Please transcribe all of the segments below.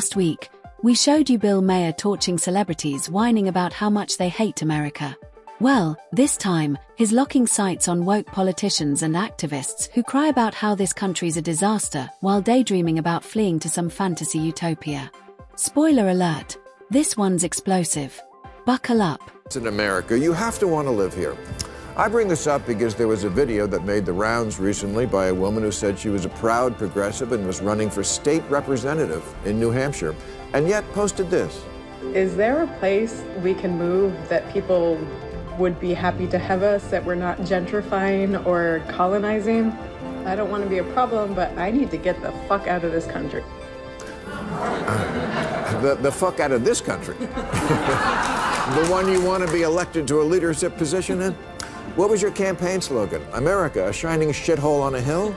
Last week, we showed you Bill Maher torching celebrities whining about how much they hate America. Well, this time, he's locking sights on woke politicians and activists who cry about how this country's a disaster while daydreaming about fleeing to some fantasy utopia. Spoiler alert, this one's explosive. Buckle up. In America, you have to want to live here. I bring this up because there was a video that made the rounds recently by a woman who said she was a proud progressive and was running for state representative in New Hampshire, and yet posted this. Is there a place we can move that people would be happy to have us, that we're not gentrifying or colonizing? I don't want to be a problem, but I need to get the fuck out of this country. The fuck out of this country? The one you want to be elected to a leadership position in? What was your campaign slogan? America, a shining shithole on a hill?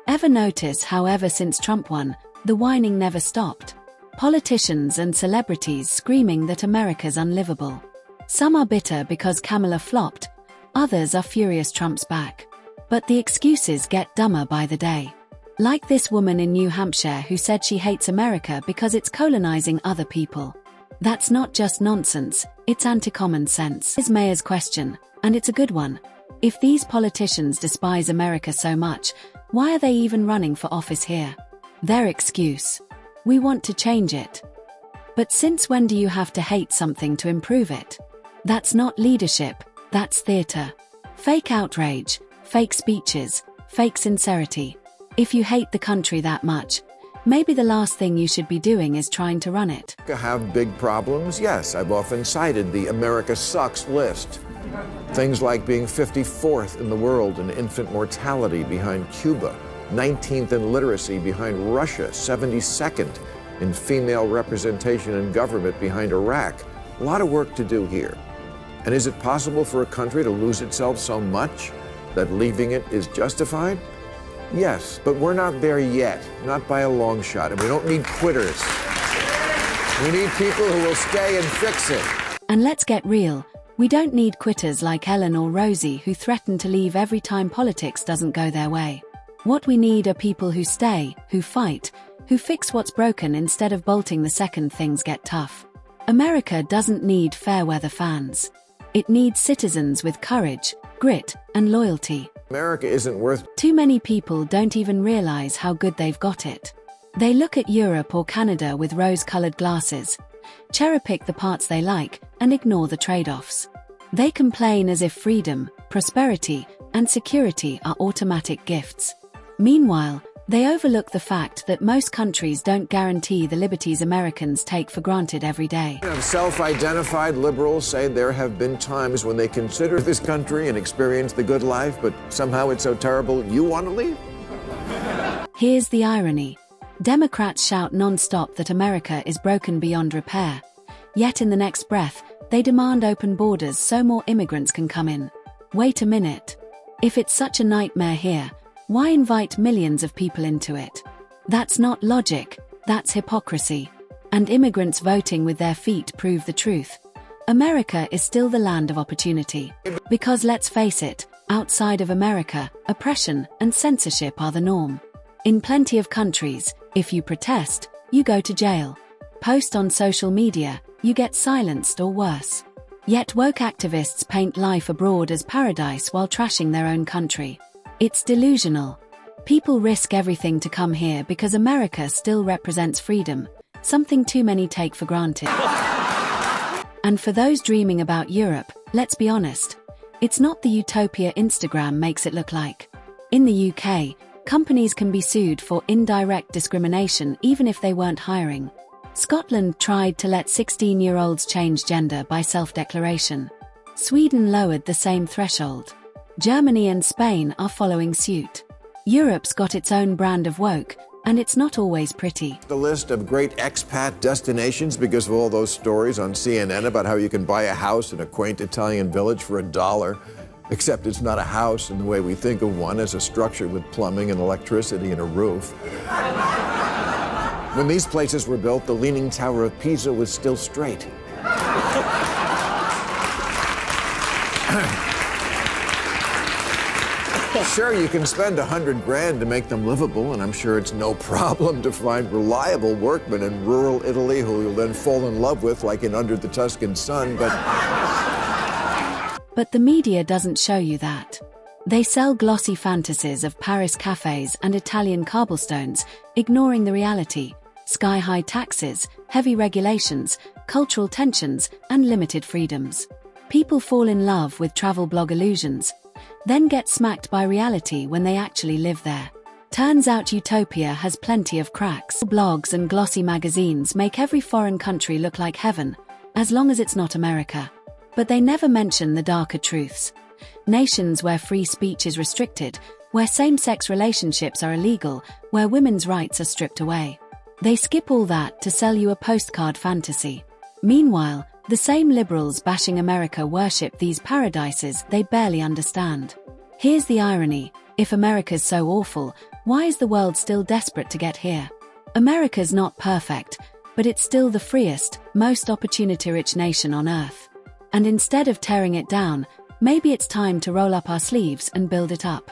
Ever notice how ever since Trump won, the whining never stopped? Politicians and celebrities screaming that America's unlivable. Some are bitter because Kamala flopped, others are furious Trump's back. But the excuses get dumber by the day. Like this woman in New Hampshire who said she hates America because it's colonizing other people. That's not just nonsense, it's anti-common sense. Is Maher's question, and it's a good one. If these politicians despise America so much, why are they even running for office here? Their excuse: we want to change it. But since when do you have to hate something to improve it? That's not leadership, that's theater. Fake outrage, fake speeches, fake sincerity. If you hate the country that much, maybe the last thing you should be doing is trying to run it. Have big problems? Yes, I've often cited the America sucks list. Things like being 54th in the world in infant mortality behind Cuba, 19th in literacy behind Russia, 72nd in female representation in government behind Iraq. A lot of work to do here. And is it possible for a country to lose itself so much that leaving it is justified? Yes, but we're not there yet, not by a long shot, and we don't need quitters. We need people who will stay and fix it. And let's get real, we don't need quitters like Ellen or Rosie who threaten to leave every time politics doesn't go their way. What we need are people who stay, who fight, who fix what's broken instead of bolting the second things get tough. America doesn't need fair-weather fans. It needs citizens with courage, grit, and loyalty. America isn't worth... Too many people don't even realize how good they've got it. They look at Europe or Canada with rose-colored glasses, cherry-pick the parts they like, and ignore the trade-offs. They complain as if freedom, prosperity, and security are automatic gifts. Meanwhile, they overlook the fact that most countries don't guarantee the liberties Americans take for granted every day. Self-identified liberals say there have been times when they consider this country and experience the good life, but somehow it's so terrible you want to leave? Here's the irony. Democrats shout non-stop that America is broken beyond repair. Yet in the next breath, they demand open borders so more immigrants can come in. Wait a minute. If it's such a nightmare here, why invite millions of people into it? That's not logic, that's hypocrisy. And immigrants voting with their feet prove the truth. America is still the land of opportunity. Because let's face it, outside of America, oppression and censorship are the norm. In plenty of countries, if you protest, you go to jail. Post on social media, you get silenced or worse. Yet woke activists paint life abroad as paradise while trashing their own country. It's delusional. People risk everything to come here because America still represents freedom, something too many take for granted. And for those dreaming about Europe, let's be honest, it's not the utopia Instagram makes it look like. In the UK, companies can be sued for indirect discrimination even if they weren't hiring. Scotland tried to let 16-year-olds change gender by self-declaration. Sweden lowered the same threshold. Germany and Spain are following suit. Europe's got its own brand of woke, and it's not always pretty. The list of great expat destinations because of all those stories on CNN about how you can buy a house in a quaint Italian village for $1, except it's not a house in the way we think of one, as a structure with plumbing and electricity and a roof. When these places were built, the Leaning Tower of Pisa was still straight. Sure, you can spend $100 to make them livable, and I'm sure it's no problem to find reliable workmen in rural Italy who you'll then fall in love with like in Under the Tuscan Sun, but the media doesn't show you that. They sell glossy fantasies of Paris cafes and Italian cobblestones, ignoring the reality: sky-high taxes, heavy regulations, cultural tensions, and limited freedoms. People fall in love with travel blog illusions, then get smacked by reality when they actually live there. Turns out utopia has plenty of cracks. Blogs and glossy magazines make every foreign country look like heaven, as long as it's not America. But they never mention the darker truths. Nations where free speech is restricted, where same-sex relationships are illegal, where women's rights are stripped away. They skip all that to sell you a postcard fantasy. Meanwhile, the same liberals bashing America worship these paradises they barely understand. Here's the irony: if America's so awful, why is the world still desperate to get here? America's not perfect, but it's still the freest, most opportunity-rich nation on earth. And instead of tearing it down, maybe it's time to roll up our sleeves and build it up.